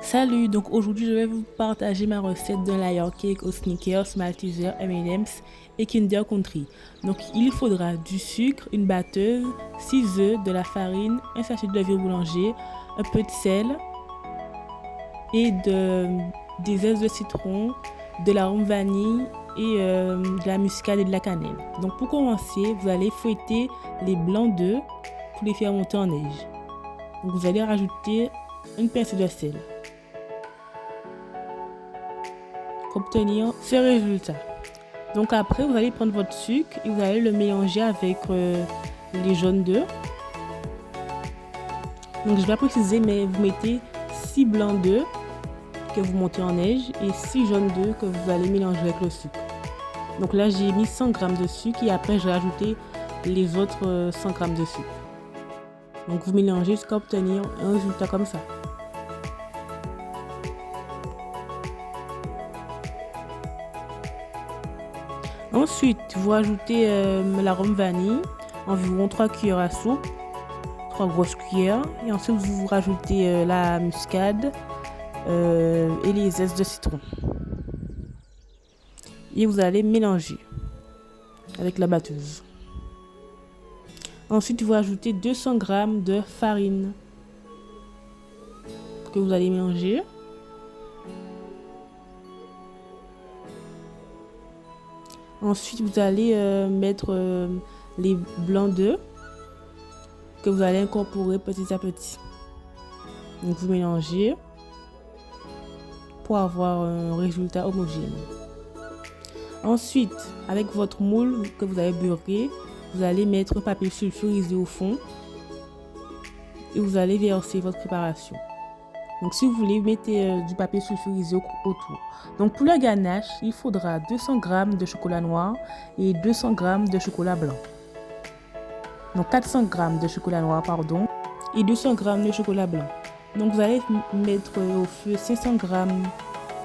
Salut, donc aujourd'hui je vais vous partager ma recette d'un layer cake aux Snickers, Malteser, M&M's et Kinder Country. Donc il faudra du sucre, une batteuse, 6 œufs, de la farine, un sachet de levure boulanger, un peu de sel et des zestes de citron, de l'arôme vanille et de la muscade et de la cannelle. Donc pour commencer, vous allez fouetter les blancs d'œufs pour les faire monter en neige. Donc vous allez rajouter une pincée de sel pour obtenir ce résultat. Donc après, vous allez prendre votre sucre et vous allez le mélanger avec les jaunes d'œufs. Donc je vais préciser, mais vous mettez 6 blancs d'œufs que vous montez en neige et 6 jaunes d'œufs que vous allez mélanger avec le sucre. Donc là, j'ai mis 100 g de sucre et après, je vais ajouter les autres 100 g de sucre. Donc vous mélangez jusqu'à obtenir un résultat comme ça. Ensuite, vous ajoutez l'arôme vanille, environ 3 cuillères à soupe, 3 grosses cuillères. Et ensuite, vous rajoutez la muscade et les zestes de citron. Et vous allez mélanger avec la batteuse. Ensuite, vous ajoutez 200 g de farine que vous allez mélanger. Ensuite, vous allez mettre les blancs d'œufs que vous allez incorporer petit à petit. Donc, vous mélangez pour avoir un résultat homogène. Ensuite, avec votre moule que vous avez beurré, vous allez mettre un papier sulfurisé au fond et vous allez verser votre préparation. Donc si vous voulez, mettez du papier sulfurisé autour. Donc pour la ganache, il faudra 200 g de chocolat noir et 200 g de chocolat blanc. Donc 400 g de chocolat noir, pardon, et 200 g de chocolat blanc. Donc vous allez mettre au feu 500 g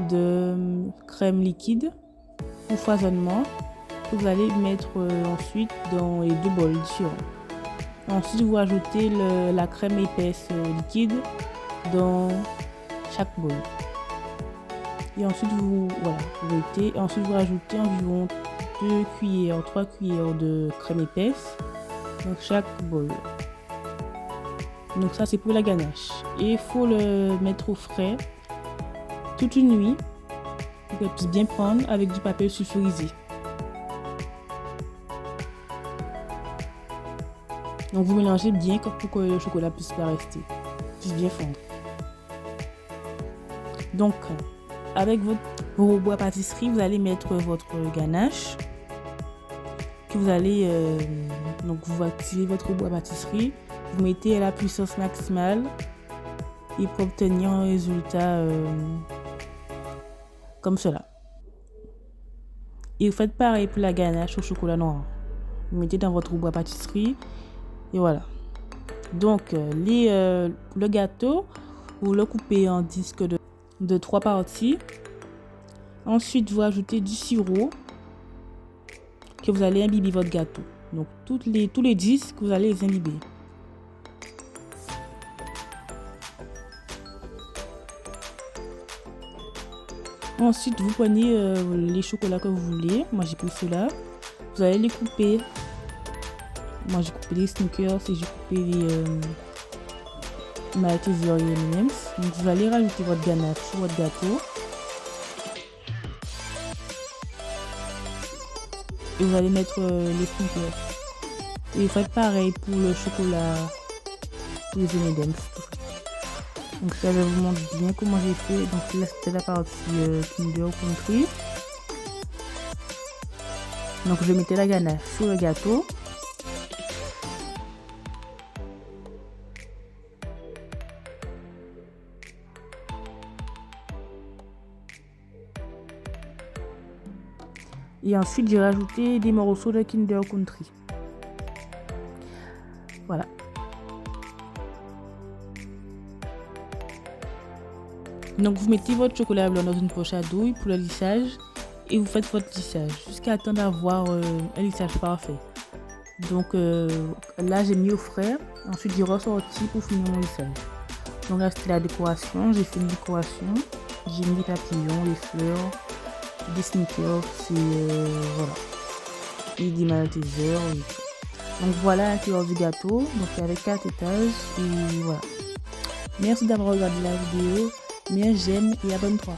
de crème liquide pour foisonnement. Que vous allez mettre ensuite dans les deux bols différents. Ensuite, vous ajoutez la crème épaisse liquide dans chaque bol. Et ensuite, vous mettez. Ensuite, vous rajoutez environ 3 cuillères de crème épaisse dans chaque bol. Donc ça, c'est pour la ganache. Et il faut le mettre au frais toute une nuit pour qu'elle puisse bien prendre avec du papier sulfurisé. Donc vous mélangez bien pour que le chocolat puisse pas rester, puisse bien fondre. Donc avec vos robots à pâtisserie, vous allez mettre votre ganache que vous allez donc vous activez votre robot à pâtisserie, vous mettez à la puissance maximale et pour obtenir un résultat comme cela. Et vous faites pareil pour la ganache au chocolat noir. Vous mettez dans votre robot à pâtisserie. Et voilà. Donc, le gâteau, vous le coupez en disques de 3 parties. Ensuite, vous ajoutez du sirop que vous allez imbiber votre gâteau. Donc, tous les disques, vous allez les imbiber. Ensuite, vous prenez les chocolats que vous voulez. Moi, j'ai pris ceux-là. Vous allez les couper. Moi j'ai coupé les Snickers et j'ai coupé les Malteser et M&M's. Donc vous allez rajouter votre ganache sur votre gâteau. Et vous allez mettre les Snickers. Et vous faites pareil pour le chocolat, pour les M&M's. Donc ça, je vous montre bien comment j'ai fait. Donc là c'était la partie Kinder Country. Donc je mettais la ganache sur le gâteau. Et ensuite, j'ai rajouté des morceaux de Kinder Country. Voilà. Donc, vous mettez votre chocolat blanc dans une poche à douille pour le lissage. Et vous faites votre lissage jusqu'à temps d'avoir un lissage parfait. Donc, là, j'ai mis au frais. Ensuite, j'ai ressorti pour finir mon lissage. Donc là, c'était la décoration. J'ai fait une décoration. J'ai mis des papillons, des fleurs, des sneakers et voilà. Et des maltesers. Donc voilà l'intérieur du gâteau. Donc il y avait 4 étages et voilà. Merci d'avoir regardé la vidéo. Mets un j'aime et abonne-toi.